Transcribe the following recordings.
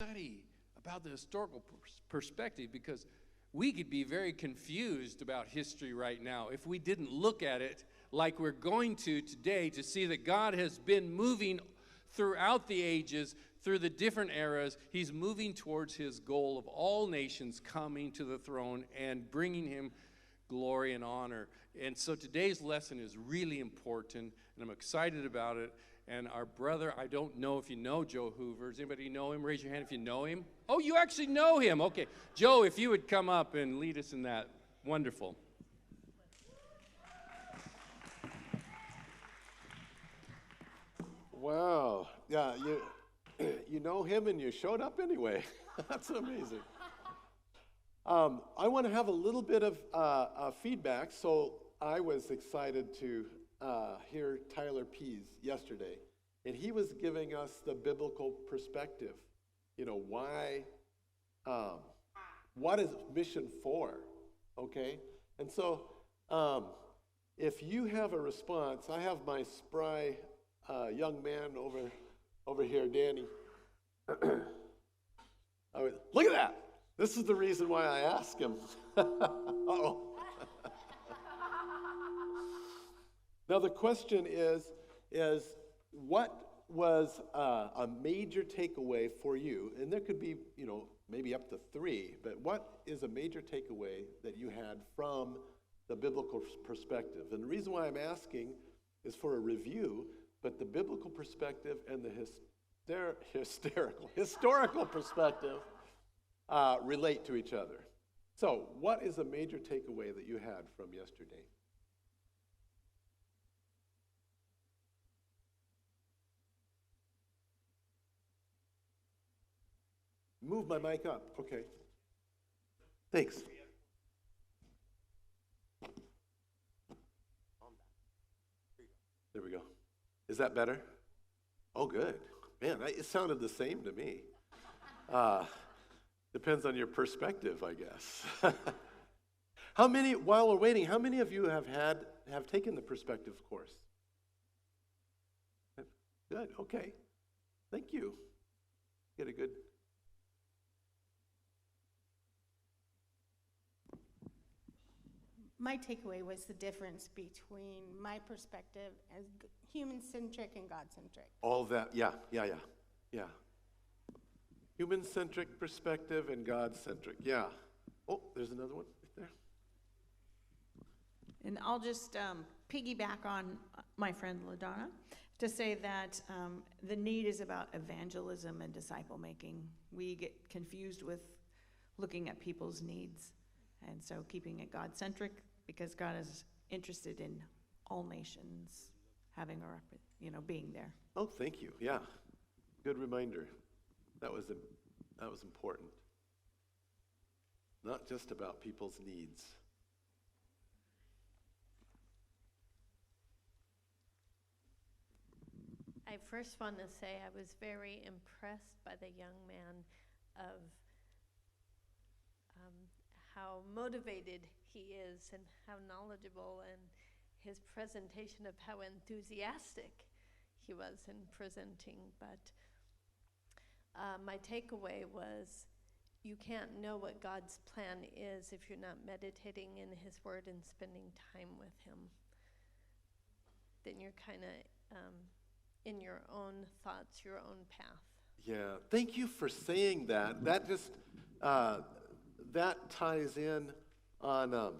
study about the historical perspective, because we could be very confused about history right now if we didn't look at it like we're going to today, to see that God has been moving throughout the ages, through the different eras. He's moving towards his goal of all nations coming to the throne and bringing him glory and honor. And so today's lesson is really important, and I'm excited about it. And our brother, I don't know if you know Joe Hoover. Does anybody know him? Raise your hand if you know him. Oh, you actually know him. Okay. Joe, if you would come up and lead us in that. Wonderful. Wow. Yeah, you know him and you showed up anyway. That's amazing. I want to have a little bit of feedback. So I was excited to hear Tyler Pease yesterday, and he was giving us the biblical perspective. You know, why, what is mission for, okay? And so if you have a response, I have my spry young man over here, Danny. Look at that. This is the reason why I asked him. Uh-oh. Now the question is what was a major takeaway for you? And there could be, maybe up to 3, but what is a major takeaway that you had from the biblical perspective? And the reason why I'm asking is for a review, but the biblical perspective and the historical perspective relate to each other. So, what is a major takeaway that you had from yesterday? Move my mic up. Okay. Thanks. There we go. Is that better? Oh, good. Man, it sounded the same to me. Depends on your perspective, I guess. While we're waiting, how many of you have taken the perspective course? Good, okay. Thank you. Get a good... My takeaway was the difference between my perspective as human-centric and God-centric. All that, yeah. Human-centric perspective and God-centric, yeah. Oh, there's another one right there. And I'll just piggyback on my friend LaDonna to say that the need is about evangelism and disciple-making. We get confused with looking at people's needs. And so keeping it God-centric, because God is interested in all nations having being there. Oh, thank you. Yeah, good reminder. That was important. Not just about people's needs. I first want to say I was very impressed by the young man of how motivated he is and how knowledgeable, and his presentation of how enthusiastic he was in presenting. But my takeaway was, you can't know what God's plan is if you're not meditating in his word and spending time with him. Then you're kind of in your own thoughts, your own path. Yeah, thank you for saying that. That just that ties in on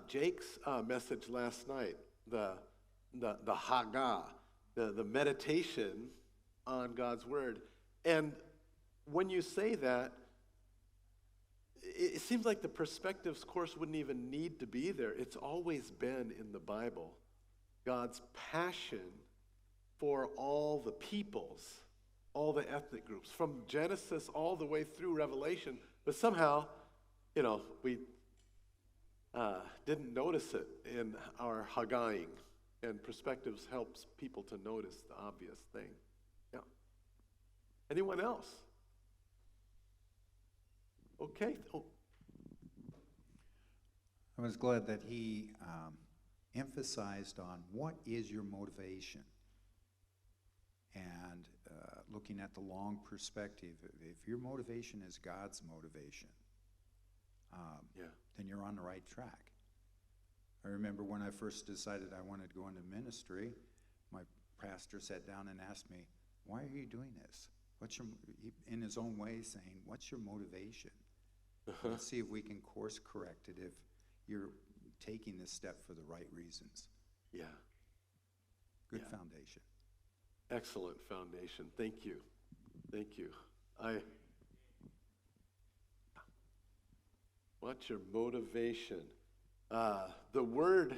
Jake's message last night. The Haggah, the meditation on God's word. And when you say that, it seems like the perspectives course wouldn't even need to be there. It's always been in the Bible, God's passion for all the peoples, all the ethnic groups, from Genesis all the way through Revelation. But somehow, we didn't notice it in our Haggahing. And perspectives helps people to notice the obvious thing. Yeah. Anyone else? Okay. Oh. I was glad that he emphasized on what is your motivation. And looking at the long perspective, if your motivation is God's motivation, then you're on the right track. I remember when I first decided I wanted to go into ministry, my pastor sat down and asked me, "Why are you doing this? In his own way saying, what's your motivation? Let's see if we can course correct it if you're taking this step for the right reasons." Yeah. Good Yeah. foundation. Excellent foundation. Thank you. Thank you. What's your motivation? The word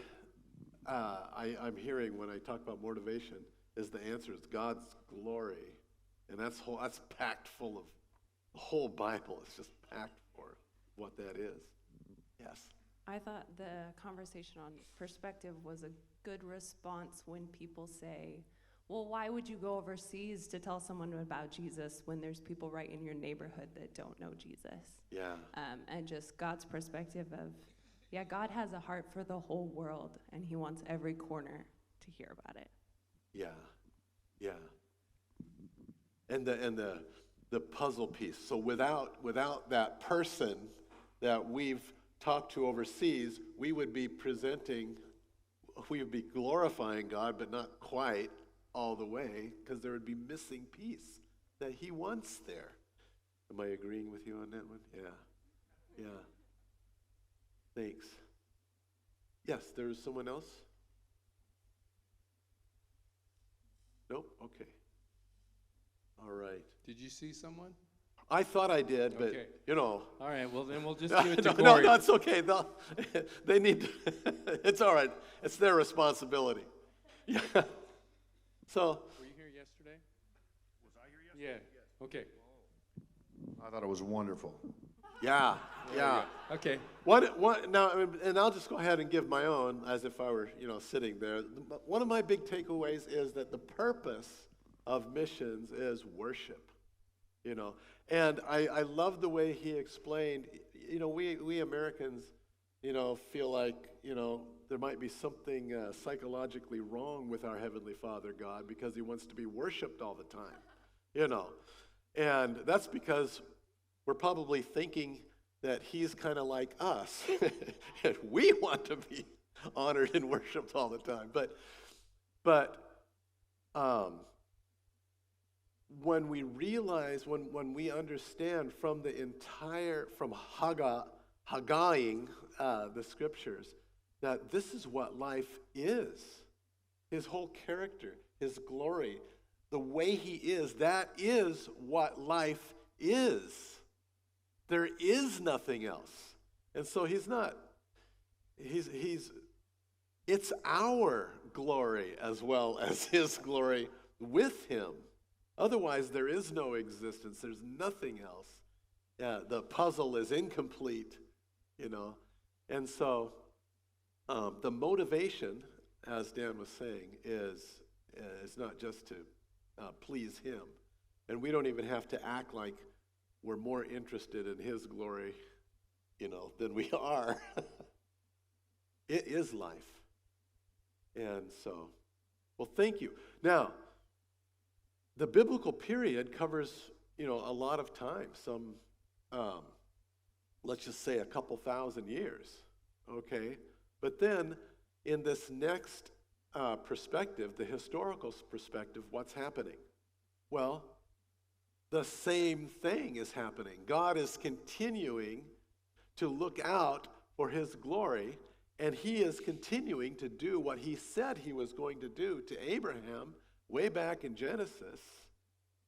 I'm hearing when I talk about motivation is the answer is God's glory. And that's packed full of, the whole Bible is just packed for what that is. Yes. I thought the conversation on perspective was a good response when people say, well, why would you go overseas to tell someone about Jesus when there's people right in your neighborhood that don't know Jesus? Yeah. And just God's perspective of, yeah, God has a heart for the whole world, and he wants every corner to hear about it. Yeah. Yeah. And the puzzle piece. So without that person that we've talked to overseas, we would be glorifying God, but not quite all the way, because there would be missing piece that he wants there. Am I agreeing with you on that one? Yeah. Thanks. Yes, there's someone else? Nope? Okay. All right. Did you see someone? I thought I did, but, Okay. All right, well, then we'll just give it to no, Corey. no, it's okay. They need to, it's all right. It's their responsibility. Yeah. So. Were you here yesterday? Was I here yesterday? Yeah. Okay. I thought it was wonderful. Yeah. Okay. What now? And I'll just go ahead and give my own, as if I were, sitting there. One of my big takeaways is that the purpose of missions is worship. And I love the way he explained. We Americans, feel like there might be something psychologically wrong with our Heavenly Father God because he wants to be worshipped all the time. And that's because we're probably thinking that he's kind of like us, and we want to be honored and worshipped all the time. But when we realize, when we understand from Haggaiing the scriptures, that this is what life is, his whole character, his glory, the way he is, that is what life is. There is nothing else. And so it's our glory as well as his glory with him. Otherwise, there is no existence. There's nothing else. The puzzle is incomplete, And so the motivation, as Dan was saying, is not just to please him. And we don't even have to act like we're more interested in his glory, than we are. It is life. And so, well, thank you. Now, the biblical period covers, a lot of time, some, let's just say a couple thousand years, okay? But then, in this next perspective, the historical perspective, what's happening? Well, the same thing is happening. God is continuing to look out for his glory, and he is continuing to do what he said he was going to do to Abraham way back in Genesis,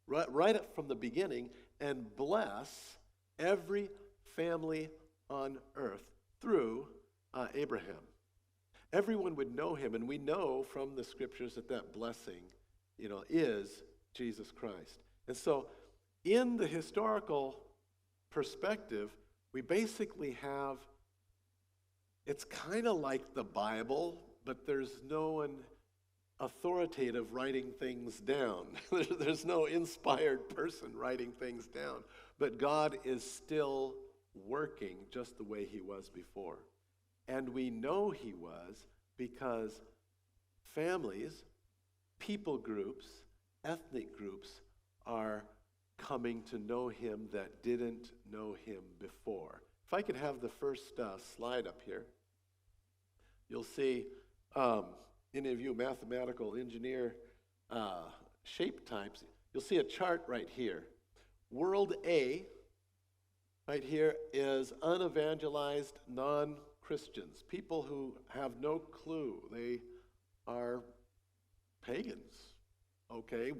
right up from the beginning, and bless every family on earth through Abraham. Everyone would know him, and we know from the scriptures that blessing, is Jesus Christ. And so, in the historical perspective, we basically have, it's kind of like the Bible, but there's no one authoritative writing things down. There's no inspired person writing things down. But God is still working just the way he was before. And we know he was because families, people groups, ethnic groups are coming to know him that didn't know him before. If I could have the first slide up here, you'll see, any of you mathematical engineer shape types, you'll see a chart right here. World A, right here, is unevangelized non-Christians, people who have no clue. They are pagans, okay?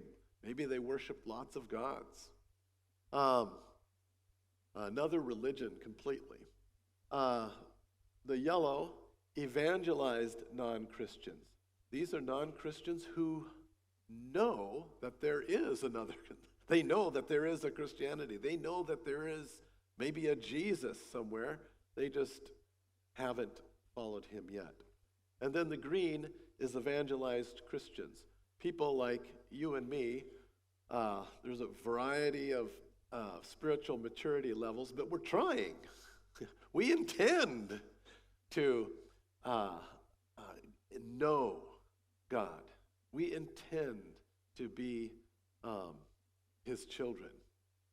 Maybe they worship lots of gods. Another religion completely. The yellow, evangelized non-Christians. These are non-Christians who know that there is another. They know that there is a Christianity. They know that there is maybe a Jesus somewhere. They just haven't followed him yet. And then the green is evangelized Christians. People like you and me. There's a variety of spiritual maturity levels, but we're trying. We intend to know God. We intend to be his children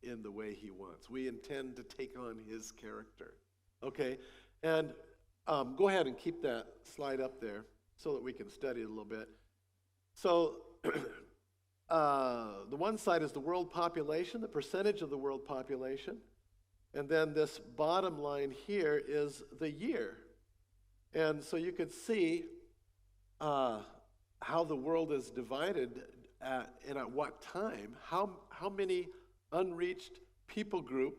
in the way he wants. We intend to take on his character. Okay? And go ahead and keep that slide up there so that we can study it a little bit. So the one side is the world population, the percentage of the world population. And then this bottom line here is the year. And so you could see how the world is divided and at what time, how many unreached people group,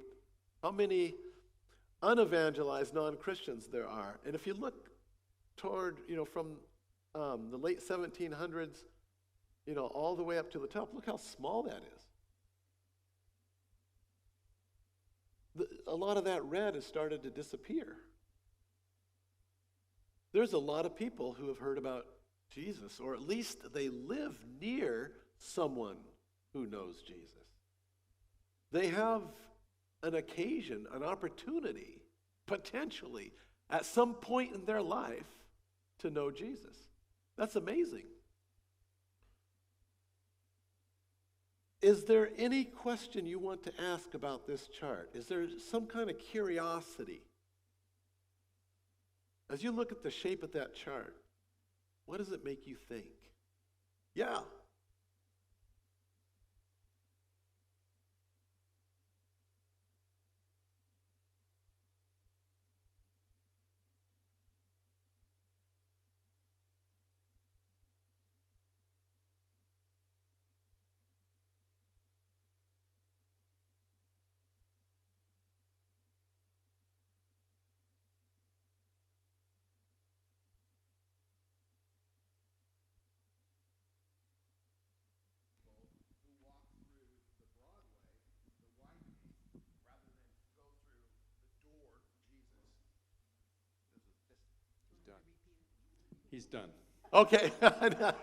how many unevangelized non-Christians there are. And if you look toward, from the late 1700s, all the way up to the top, look how small that is. A lot of that red has started to disappear. There's a lot of people who have heard about Jesus, or at least they live near someone who knows Jesus. They have an occasion, an opportunity, potentially, at some point in their life to know Jesus. That's amazing. Is there any question you want to ask about this chart? Is there some kind of curiosity? As you look at the shape of that chart, what does it make you think? Yeah. He's done. Okay. Now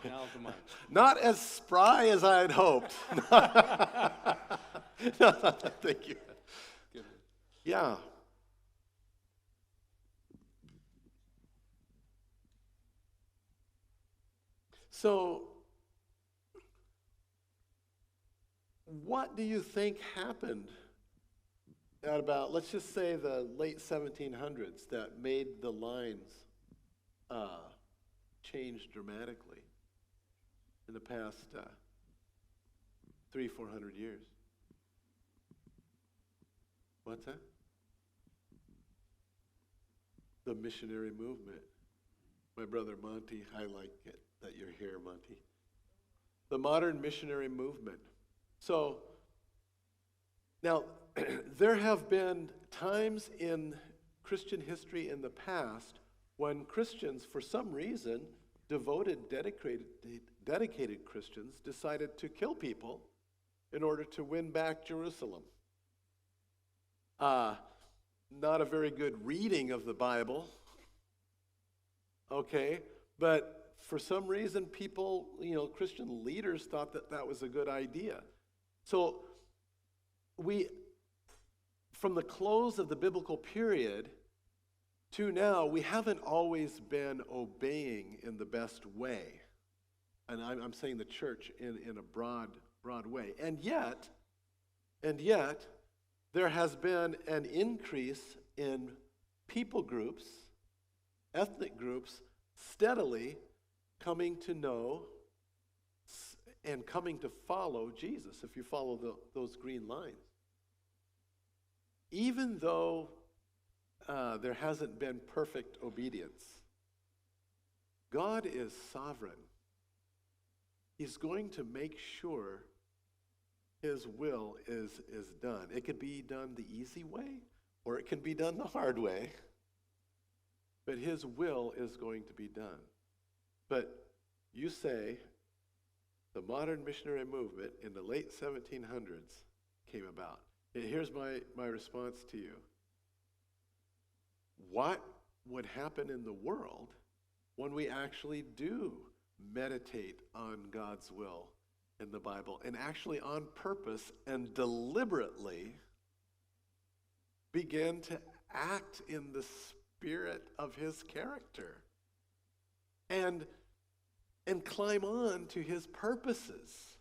the mic. Not as spry as I had hoped. Thank you. Good. Yeah. So, what do you think happened at about, let's just say, the late 1700s that made the lines change dramatically in the past 300-400 years? What's that? The missionary movement. My brother Monty, I like it that you're here, Monty. The modern missionary movement. So, now, there have been times in Christian history in the past when Christians, for some reason, dedicated Christians, decided to kill people in order to win back Jerusalem. Not a very good reading of the Bible, okay? But for some reason, people, Christian leaders thought that that was a good idea. So from the close of the biblical period to now, we haven't always been obeying in the best way. And I'm saying the church in a broad broad way. And yet, there has been an increase in people groups, ethnic groups, steadily coming to know and coming to follow Jesus, if you follow those green lines. Even though there hasn't been perfect obedience, God is sovereign. He's going to make sure his will is done. It could be done the easy way, or it can be done the hard way. But his will is going to be done. But you say the modern missionary movement in the late 1700s came about. And here's my response to you. What would happen in the world when we actually do meditate on God's will in the Bible and actually on purpose and deliberately begin to act in the spirit of his character and climb on to his purposes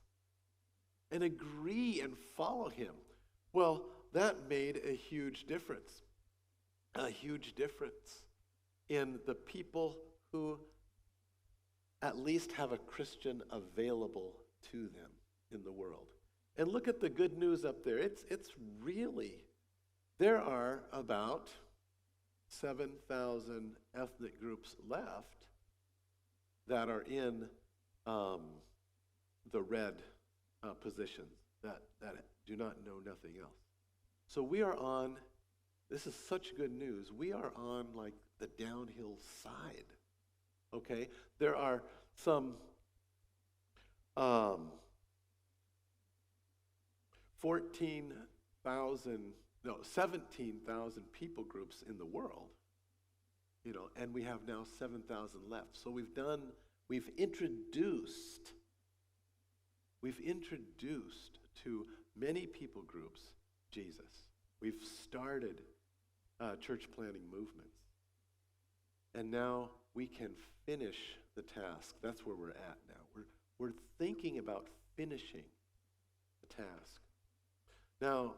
and agree and follow him? Well, that made a huge difference in the people who at least have a Christian available to them in the world. And look at the good news up there. It's really, there are about 7,000 ethnic groups left that are in the red positions that do not know nothing else. So we are on, this is such good news, we are on like the downhill side, okay? There are some 17,000 people groups in the world, and we have now 7,000 left. So we've introduced to many people groups Jesus. We've started church planting movements. And now we can finish the task. That's where we're at now. We're thinking about finishing the task. Now,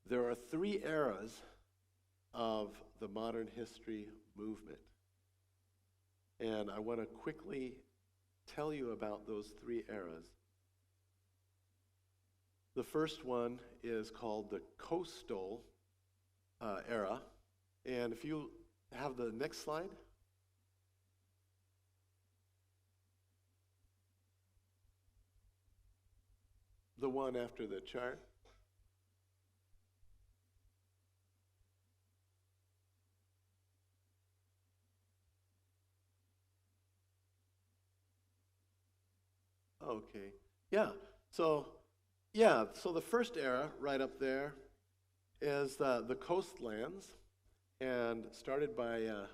there are 3 eras of the modern history movement. And I want to quickly tell you about those 3 eras. The first one is called the coastal era. And if you have the next slide. The one after the chart. Okay. So the first era right up there is the coastlands, and started by a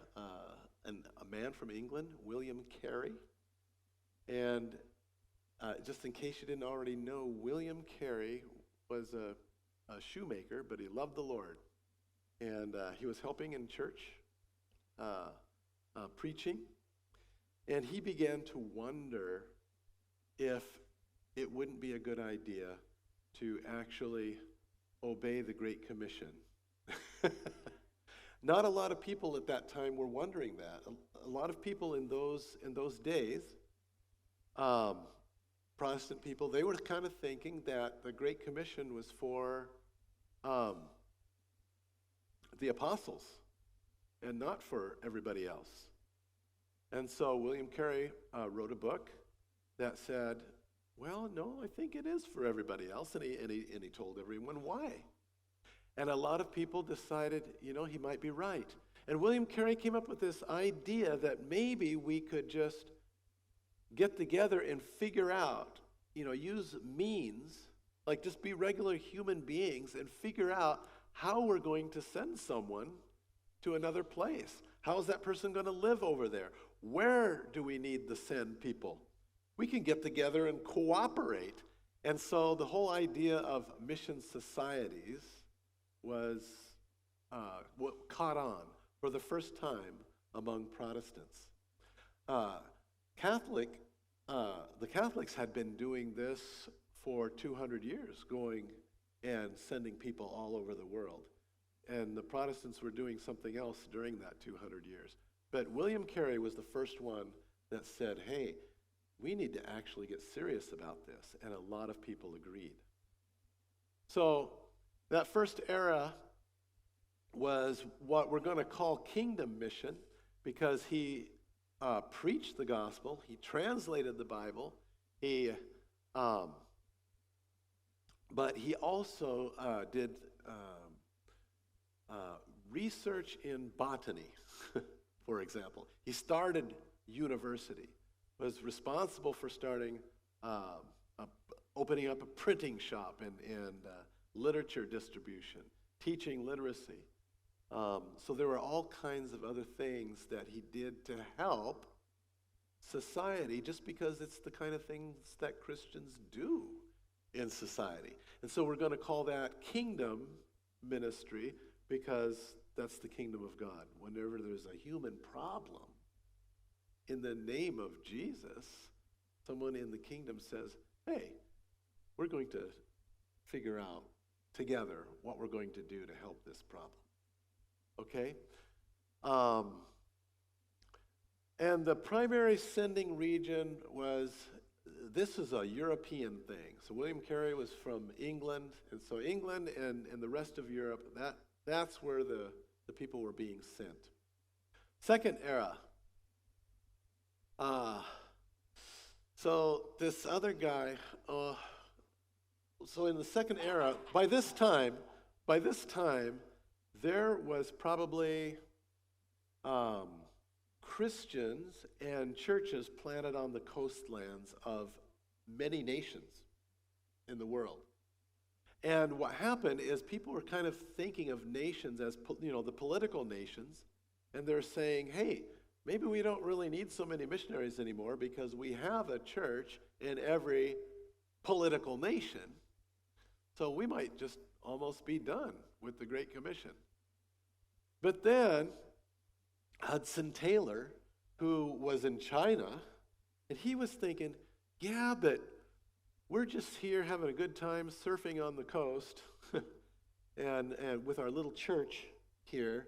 man from England, William Carey. And just in case you didn't already know, William Carey was a shoemaker, but he loved the Lord. And he was helping in church, preaching. And he began to wonder if it wouldn't be a good idea to actually obey the Great Commission. Not a lot of people at that time were wondering that. A lot of people in those days, Protestant people, they were kind of thinking that the Great Commission was for the apostles and not for everybody else. And so William Carey wrote a book that said, well, no, I think it is for everybody else. And he told everyone why. And a lot of people decided, he might be right. And William Carey came up with this idea that maybe we could just get together and figure out, use means, like just be regular human beings and figure out how we're going to send someone to another place. How is that person going to live over there? Where do we need to send people? We can get together and cooperate. And so the whole idea of mission societies was what caught on for the first time among Protestants. Catholic the Catholics had been doing this for 200 years, going and sending people all over the world. And the Protestants were doing something else during that 200 years. But William Carey was the first one that said, hey, we need to actually get serious about this. And a lot of people agreed. So that first era was what we're going to call kingdom mission, because he preached the gospel, he translated the Bible, but he also did research in botany, for example. He started university, was responsible for starting, opening up a printing shop and literature distribution, teaching literacy. So there were all kinds of other things that he did to help society, just because it's the kind of things that Christians do in society. And so we're going to call that kingdom ministry, because that's the kingdom of God. Whenever there's a human problem, in the name of Jesus, someone in the kingdom says, hey, we're going to figure out together what we're going to do to help this problem. Okay? And the primary sending region was, this is a European thing. So William Carey was from England, and so England and the rest of Europe, that's where the people were being sent. Second era. So this other guy, so in the second era, by this time, there was probably Christians and churches planted on the coastlands of many nations in the world. And what happened is people were kind of thinking of nations as, the political nations, and they're saying, hey, maybe we don't really need so many missionaries anymore, because we have a church in every political nation. So we might just almost be done with the Great Commission. But then Hudson Taylor, who was in China, and he was thinking, yeah, but we're just here having a good time surfing on the coast and with our little church here,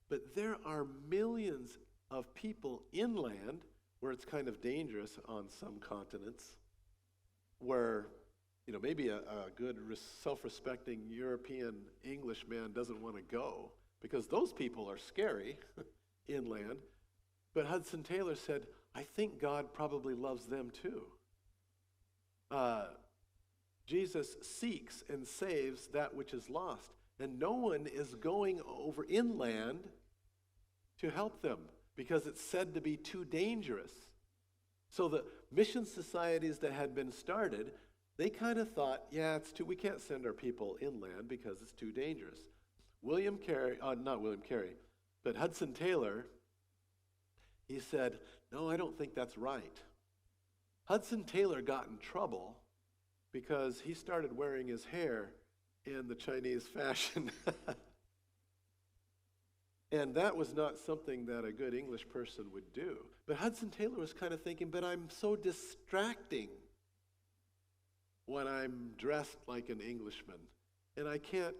but there are millions of people inland where it's kind of dangerous on some continents, where maybe a good self-respecting European Englishman doesn't want to go, because those people are scary inland. But Hudson Taylor said, I think God probably loves them too. Jesus seeks and saves that which is lost, and no one is going over inland to help them, because it's said to be too dangerous. So the mission societies that had been started, they kind of thought, yeah, we can't send our people inland because it's too dangerous. Not William Carey, but Hudson Taylor, he said, no, I don't think that's right. Hudson Taylor got in trouble because he started wearing his hair in the Chinese fashion. And that was not something that a good English person would do. But Hudson Taylor was kind of thinking, but I'm so distracting when I'm dressed like an Englishman. And I can't,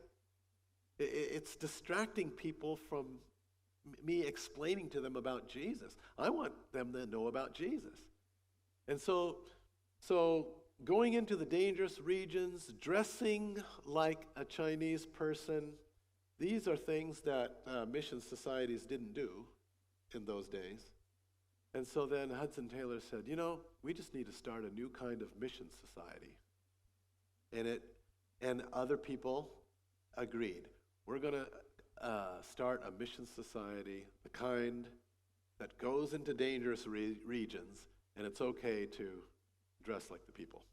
it's distracting people from me explaining to them about Jesus. I want them to know about Jesus. And so going into the dangerous regions, dressing like a Chinese person, these are things that mission societies didn't do in those days. And so then Hudson Taylor said, we just need to start a new kind of mission society. And other people agreed. We're going to start a mission society, the kind that goes into dangerous regions, and it's okay to dress like the people.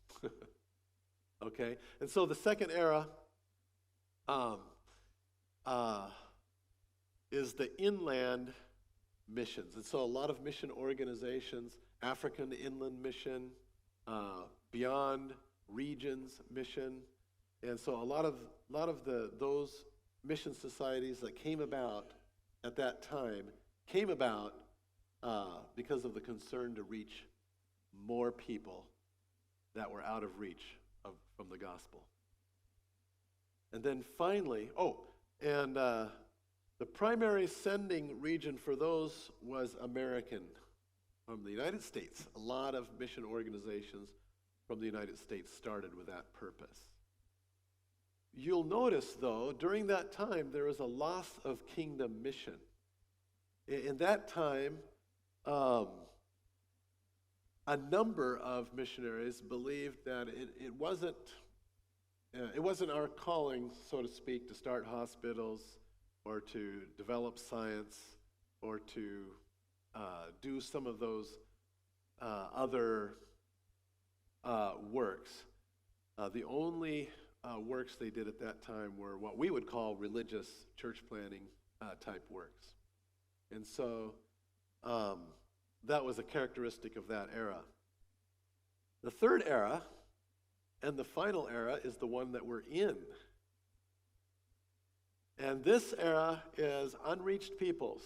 Okay? And so the second era is the inland missions. And so a lot of mission organizations, African Inland Mission, Beyond Regions Mission, and so a lot of those mission societies that came about at that time came about because of the concern to reach more people that were out of reach from the gospel. And then finally, the primary sending region for those was American, from the United States. A lot of mission organizations from the United States started with that purpose. You'll notice, though, during that time, there was a loss of kingdom mission. In that time, a number of missionaries believed that it wasn't our calling, so to speak, to start hospitals or to develop science or to do some of those other works. The only works they did at that time were what we would call religious church planting type works. And so that was a characteristic of that era. The third era and the final era is the one that we're in. And this era is unreached peoples.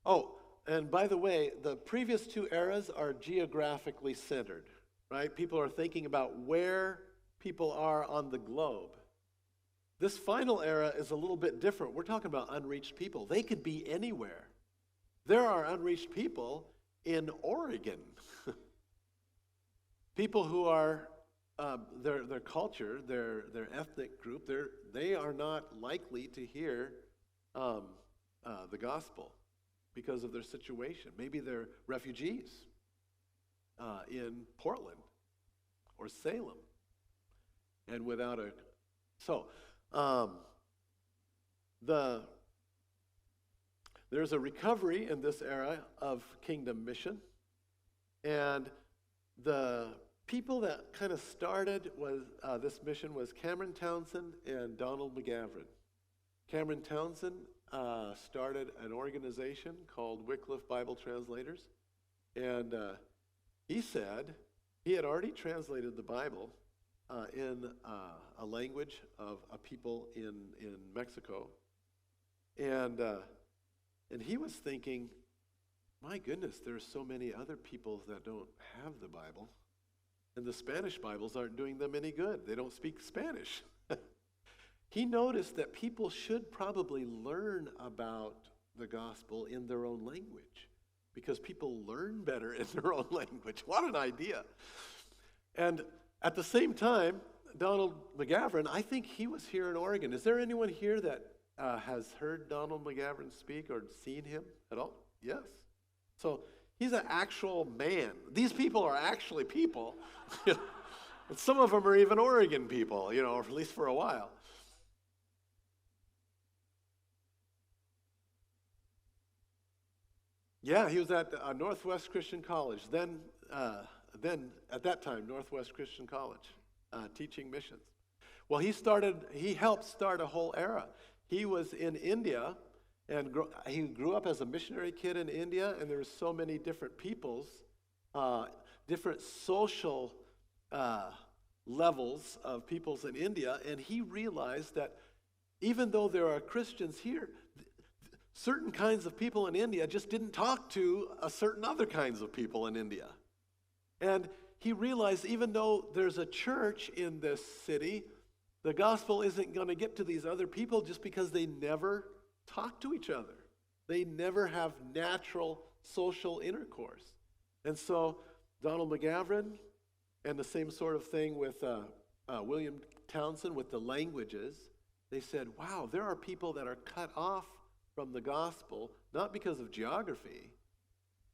Oh, and by the way, the previous two eras are geographically centered, right? People are thinking about where people are on the globe. This final era is a little bit different. We're talking about unreached people. They could be anywhere. There are unreached people in Oregon. People who are, their culture, their ethnic group, they are not likely to hear the gospel because of their situation. Maybe they're refugees in Portland or Salem. And without a... There's a recovery in this era of kingdom mission. And the people that kind of started this mission was Cameron Townsend and Donald McGavran. Cameron Townsend started an organization called Wycliffe Bible Translators. And he said he had already translated the Bible in a language of a people in Mexico. And he was thinking, my goodness, there's so many other peoples that don't have the Bible. And the Spanish Bibles aren't doing them any good. They don't speak Spanish. He noticed that people should probably learn about the gospel in their own language because people learn better in their own language. What an idea. And at the same time, Donald McGavran, I think he was here in Oregon. Is there anyone here that has heard Donald McGavran speak or seen him at all? Yes. So he's an actual man. These people are actually people. And some of them are even Oregon people, or at least for a while. Yeah, he was at Northwest Christian College. Then at that time, Northwest Christian College, teaching missions. Well, he helped start a whole era. He was in India, and he grew up as a missionary kid in India, and there were so many different peoples, different social levels of peoples in India, and he realized that even though there are Christians here, certain kinds of people in India just didn't talk to certain other kinds of people in India. And he realized even though there's a church in this city, the gospel isn't going to get to these other people just because they never talk to each other. They never have natural social intercourse. And so Donald McGavran, and the same sort of thing with William Townsend with the languages, they said, wow, there are people that are cut off from the gospel, not because of geography,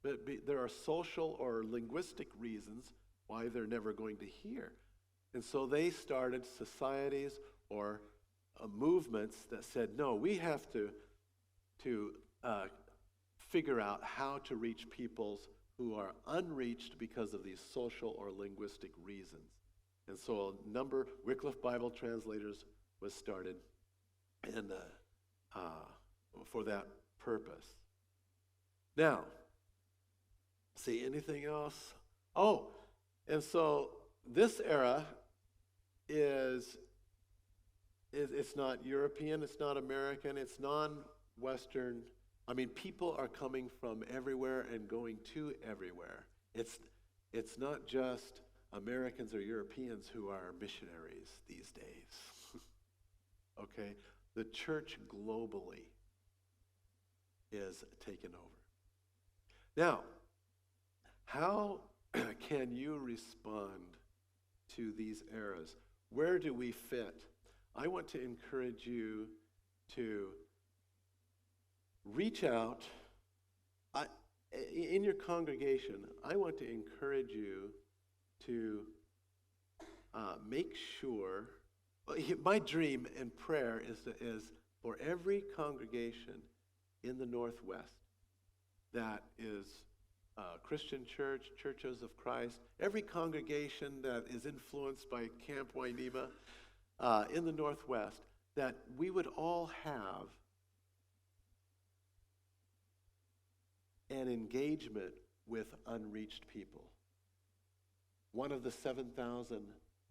but there are social or linguistic reasons why they're never going to hear. And so they started societies or movements that said, no, we have to figure out how to reach peoples who are unreached because of these social or linguistic reasons. And so Wycliffe Bible Translators was started and for that purpose. Now, see anything else? Oh, and so this era is it's not European, it's not American, it's non-Western. I mean, people are coming from everywhere and going to everywhere. it's not just Americans or Europeans who are missionaries these days. Okay? The church globally is taken over. Now, how can you respond to these eras? Where do we fit? I want to encourage you to reach out. In your congregation, I want to encourage you to make sure. My dream and prayer is for every congregation in the Northwest that is Christian church, Churches of Christ, every congregation that is influenced by Camp Wainema in the Northwest, that we would all have an engagement with unreached people. One of the 7,000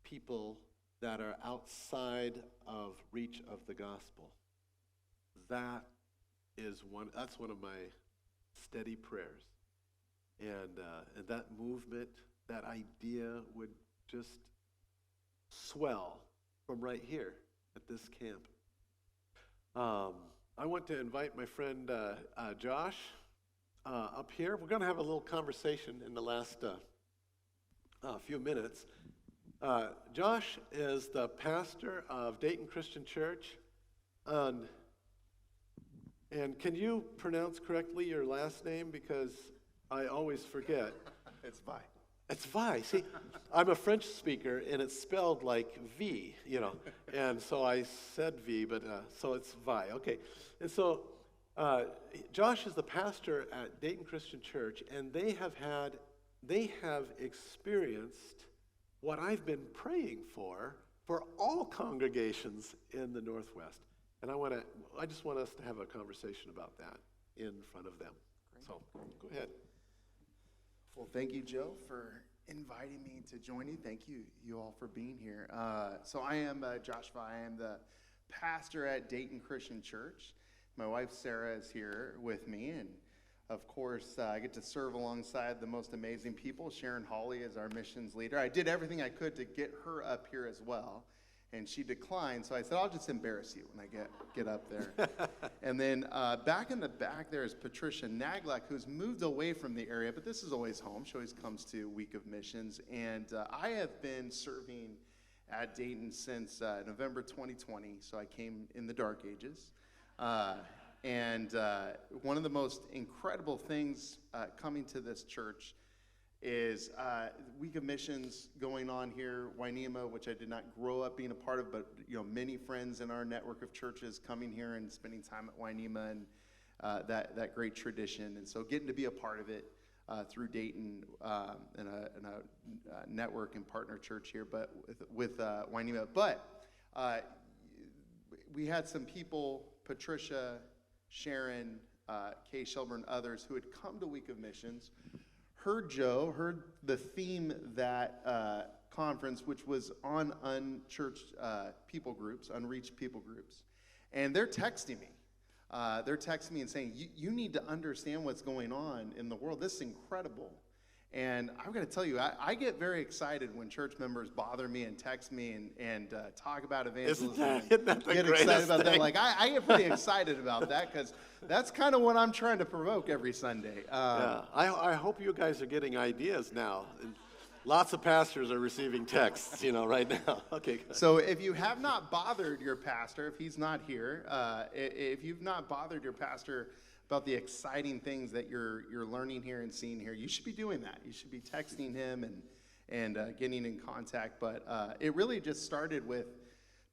people that are outside of reach of the gospel. That's one of my steady prayers. And that movement, that idea would just swell from right here at this camp. I want to invite my friend Josh up here. We're going to have a little conversation in the last few minutes. Josh is the pastor of Dayton Christian Church. And can you pronounce correctly your last name? Because I always forget. It's Vi. It's Vi. See, I'm a French speaker, and it's spelled like V, And so I said V, but so it's Vi. Okay. And so Josh is the pastor at Dayton Christian Church, and they have experienced what I've been praying for all congregations in the Northwest. And I just want us to have a conversation about that in front of them. Great. So go ahead. Well, thank you, Joe, for inviting me to join you. Thank you all for being here. So I am Josh Vi. I am the pastor at Dayton Christian Church. My wife, Sarah, is here with me, and of course, I get to serve alongside the most amazing people. Sharon Hawley is our missions leader. I did everything I could to get her up here as well, and she declined, so I said, I'll just embarrass you when I get up there. And then back in the back there is Patricia Naglak, who's moved away from the area, but this is always home. She always comes to Week of Missions, and I have been serving at Dayton since November 2020, so I came in the dark ages. And one of the most incredible things coming to this church is Week of Missions going on here, Wainema, which I did not grow up being a part of, but many friends in our network of churches coming here and spending time at Wainema, and that great tradition. And so getting to be a part of it through Dayton and a network and partner church here, but with Wainema. But we had some people, Patricia, Sharon, Kay Shelburne, others who had come to Week of Missions, heard the theme that conference, which was on unchurched people groups, unreached people groups. And they're texting me. They're texting me and saying, you need to understand what's going on in the world. This is incredible. And I'm going to tell you, I get very excited when church members bother me and text me and talk about evangelism. Isn't that the get greatest excited about thing? that. Like I get pretty excited about that because that's kind of what I'm trying to provoke every Sunday. Yeah, I hope you guys are getting ideas now. And lots of pastors are receiving texts, right now. Okay. Good. So if you have not bothered your pastor, if he's not here, if you've not bothered your pastor about the exciting things that you're learning here and seeing here, you should be doing that. You should be texting him and getting in contact. But it really just started with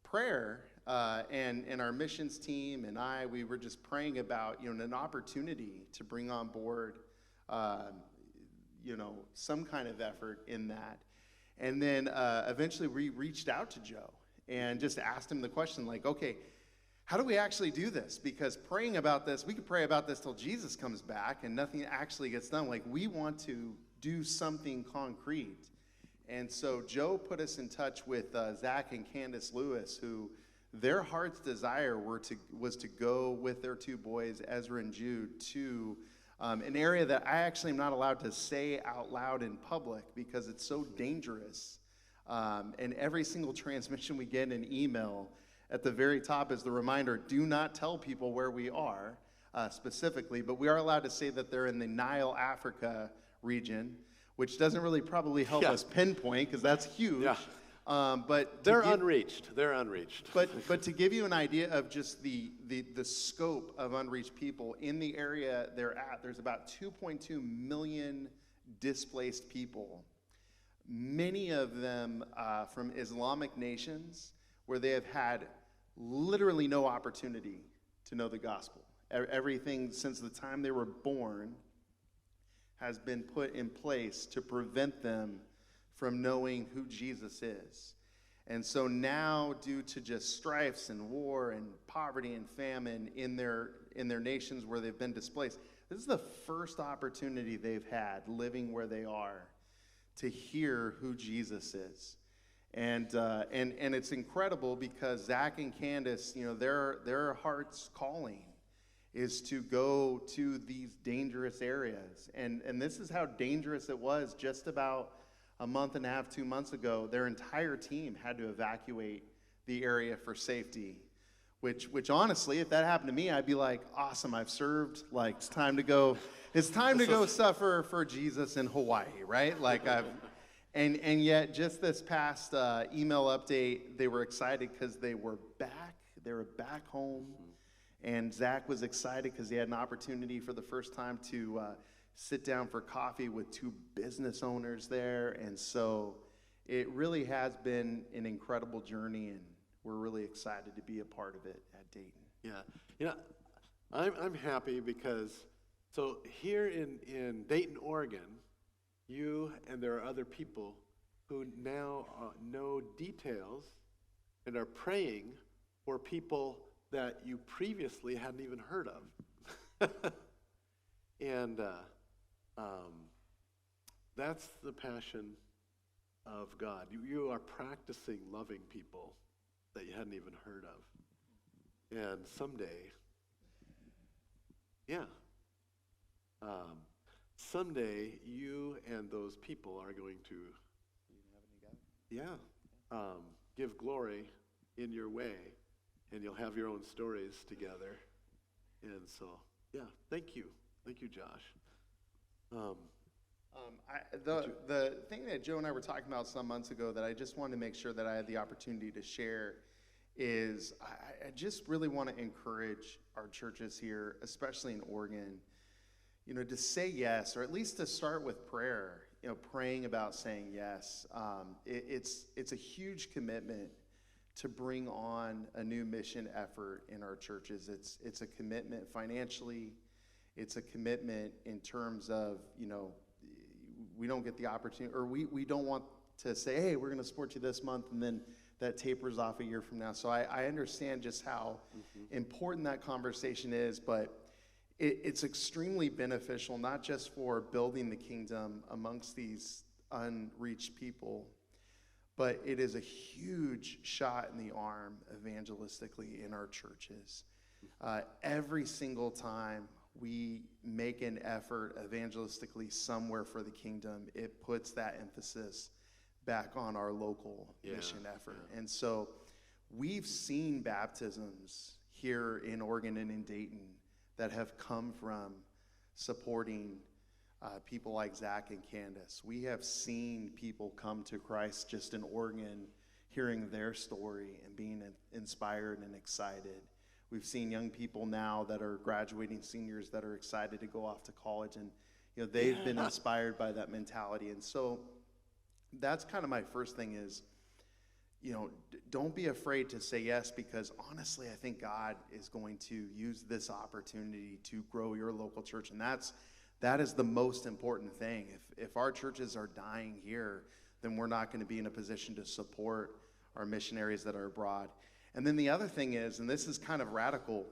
prayer, and our missions team and we were just praying about an opportunity to bring on board some kind of effort in that. And then eventually we reached out to Joe and just asked him the question, like, okay, how do we actually do this? Because praying about this, we could pray about this till Jesus comes back and nothing actually gets done. Like, we want to do something concrete. And so Joe put us in touch with Zach and Candace Lewis, who their heart's desire was to go with their two boys, Ezra and Jude, to an area that I actually am not allowed to say out loud in public because it's so dangerous. And every single transmission we get in email, at the very top is the reminder, do not tell people where we are specifically, but we are allowed to say that they're in the Nile, Africa region, which doesn't really probably help us pinpoint because that's huge. Yeah. But They're unreached. They're unreached. But to give you an idea of just the scope of unreached people, in the area they're at, there's about 2.2 million displaced people. Many of them from Islamic nations where they have had literally no opportunity to know the gospel. Everything since the time they were born has been put in place to prevent them from knowing who Jesus is. And so now, due to just strifes and war and poverty and famine in their nations where they've been displaced, this is the first opportunity they've had living where they are to hear who Jesus is. And it's incredible because Zach and Candace, their heart's calling is to go to these dangerous areas. And this is how dangerous it was just about a month and a half, 2 months ago. Their entire team had to evacuate the area for safety, which honestly, if that happened to me, I'd be like, awesome, I've served, like, it's time to go suffer for Jesus in Hawaii, right? Like, and yet just this past email update, they were excited because they were back home. And Zach was excited because he had an opportunity for the first time to sit down for coffee with 2 business owners there. And so it really has been an incredible journey, and we're really excited to be a part of it at Dayton. Yeah. I'm happy because, so here in Dayton, Oregon, you and there are other people who now know details and are praying for people that you previously hadn't even heard of. And that's the passion of God. You are practicing loving people that you hadn't even heard of. And someday, someday you and those people are going to give glory in your way, and you'll have your own stories together. And so, thank you, Josh. The thing that Joe and I were talking about some months ago that I just wanted to make sure that I had the opportunity to share is I just really want to encourage our churches here, especially in Oregon, to say yes, or at least to start with prayer, praying about saying yes. It's a huge commitment to bring on a new mission effort in our churches. It's a commitment financially. It's a commitment in terms of, we don't get the opportunity, or we don't want to say, hey, we're going to support you this month, and then that tapers off a year from now. So I understand just how important that conversation is, but it's extremely beneficial, not just for building the kingdom amongst these unreached people, but it is a huge shot in the arm evangelistically in our churches. Every single time we make an effort evangelistically somewhere for the kingdom, it puts that emphasis back on our local mission effort. And so we've seen baptisms here in Oregon and in Dayton that have come from supporting people like Zach and Candace. We have seen people come to Christ just in Oregon, hearing their story and being inspired and excited. We've seen young people now that are graduating seniors that are excited to go off to college, and they've been inspired by that mentality. And so that's kind of my first thing is, don't be afraid to say yes, because honestly, I think God is going to use this opportunity to grow your local church, and that is the most important thing. If our churches are dying here, then we're not going to be in a position to support our missionaries that are abroad. And then the other thing is, and this is kind of radical,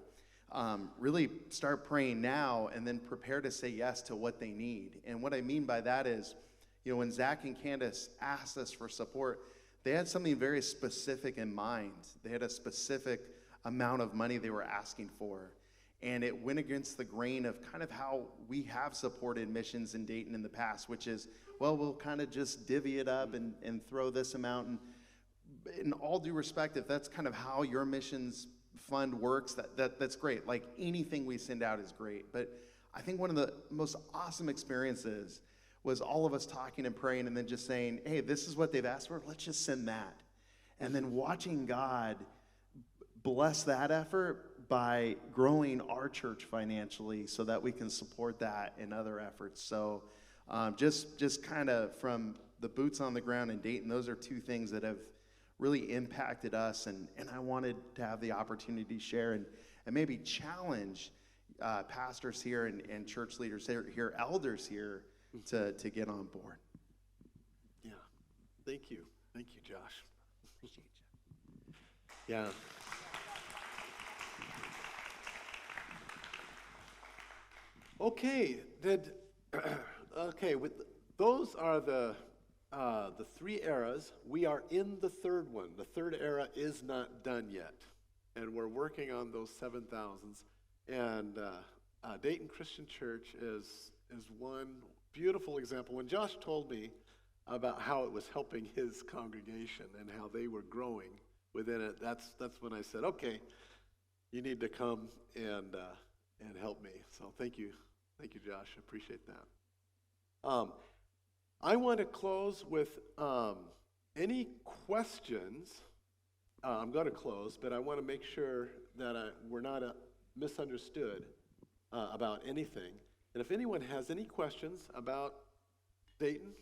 really start praying now and then prepare to say yes to what they need. And what I mean by that is, when Zach and Candace asked us for support, they had something very specific in mind. They had a specific amount of money they were asking for. And it went against the grain of kind of how we have supported missions in Dayton in the past, which is, well, we'll kind of just divvy it up and throw this amount. And in all due respect, if that's kind of how your missions fund works, that's great. Like anything we send out is great. But I think one of the most awesome experiences was all of us talking and praying and then just saying, hey, this is what they've asked for, let's just send that. And then watching God bless that effort by growing our church financially so that we can support that in other efforts. So just kind of from the boots on the ground in Dayton, those are two things that have really impacted us, and I wanted to have the opportunity to share and maybe challenge pastors here and church leaders here, elders here, to get on board. Yeah, thank you, Josh. Appreciate you. Yeah. Okay, those are the three eras. We are in the third one. The third era is not done yet, and we're working on those 7,000s. And Dayton Christian Church is one beautiful example. When Josh told me about how it was helping his congregation and how they were growing within it, that's when I said, okay, you need to come and help me. So thank you, Josh. I appreciate that. I want to close with any questions. I'm going to close, but I want to make sure that we're not misunderstood about anything. And if anyone has any questions about Dayton,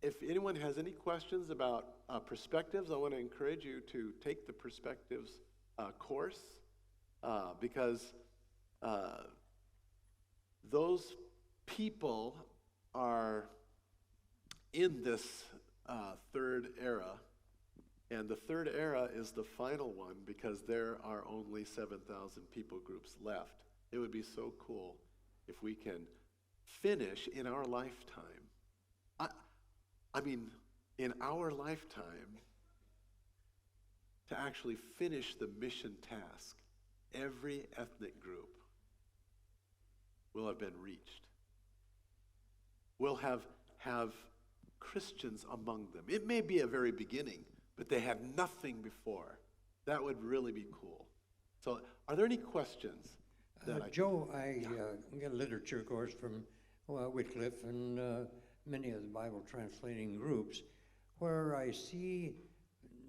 if anyone has any questions about perspectives, I want to encourage you to take the perspectives course because those people are in this third era, and the third era is the final one because there are only 7,000 people groups left. It would be so cool if we can finish in our lifetime. I mean, in our lifetime, to actually finish the mission task, every ethnic group will have been reached. We'll have Christians among them. It may be a very beginning, but they had nothing before. That would really be cool. So are there any questions? Joe, I get a literature course from Wycliffe and many of the Bible translating groups where I see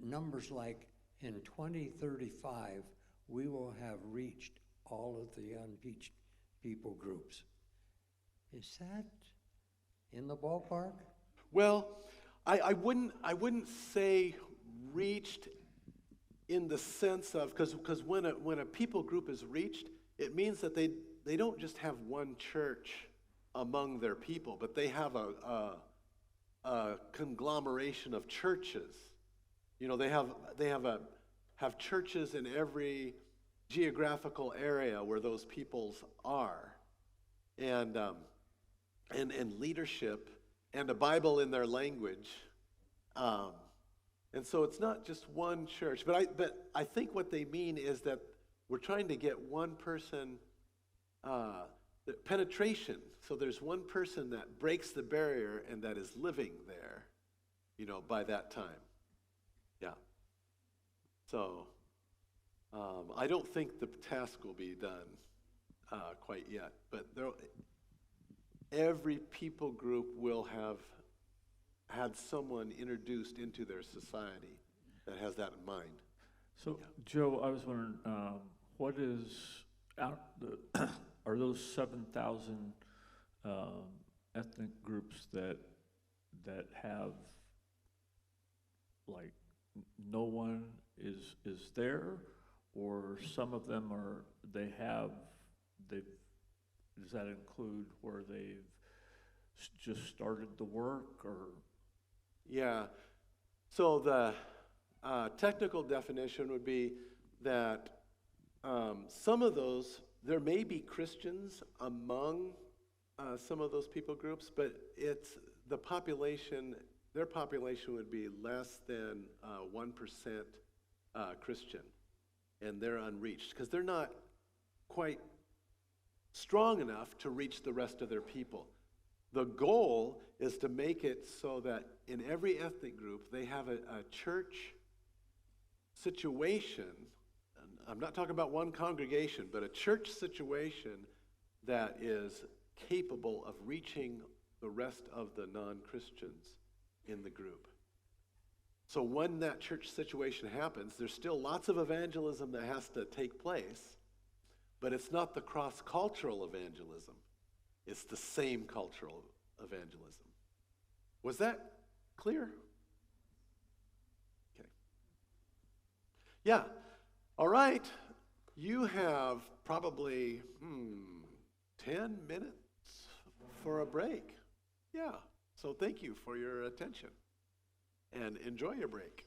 numbers like in 2035, we will have reached all of the unreached people groups. Is that in the ballpark? Well, I wouldn't say reached in the sense of, because when a people group is reached, it means that they don't just have one church among their people, but they have a conglomeration of churches. You know, they have churches in every geographical area where those peoples are, and leadership, and a Bible in their language, and so it's not just one church. But I think what they mean is that we're trying to get one person penetration. So there's one person that breaks the barrier and that is living there, you know, by that time. Yeah. So I don't think the task will be done quite yet, but every people group will have had someone introduced into their society that has that in mind. So, Yeah. Joe, I was wondering, what is are those 7,000 ethnic groups that have, like, no one is there, or some of them does that include where they've just started the work, or? Yeah. So the technical definition would be that some of those, there may be Christians among some of those people groups, but it's the population, their population would be less than 1% Christian, and they're unreached because they're not quite strong enough to reach the rest of their people. The goal is to make it so that in every ethnic group they have a church situation. And I'm not talking about one congregation, but a church situation that is capable of reaching the rest of the non-Christians in the group. So when that church situation happens, there's still lots of evangelism that has to take place, but it's not the cross-cultural evangelism. It's the same cultural evangelism. Was that clear? Okay. Yeah. All right. You have probably 10 minutes for a break. Yeah. So thank you for your attention. And enjoy your break.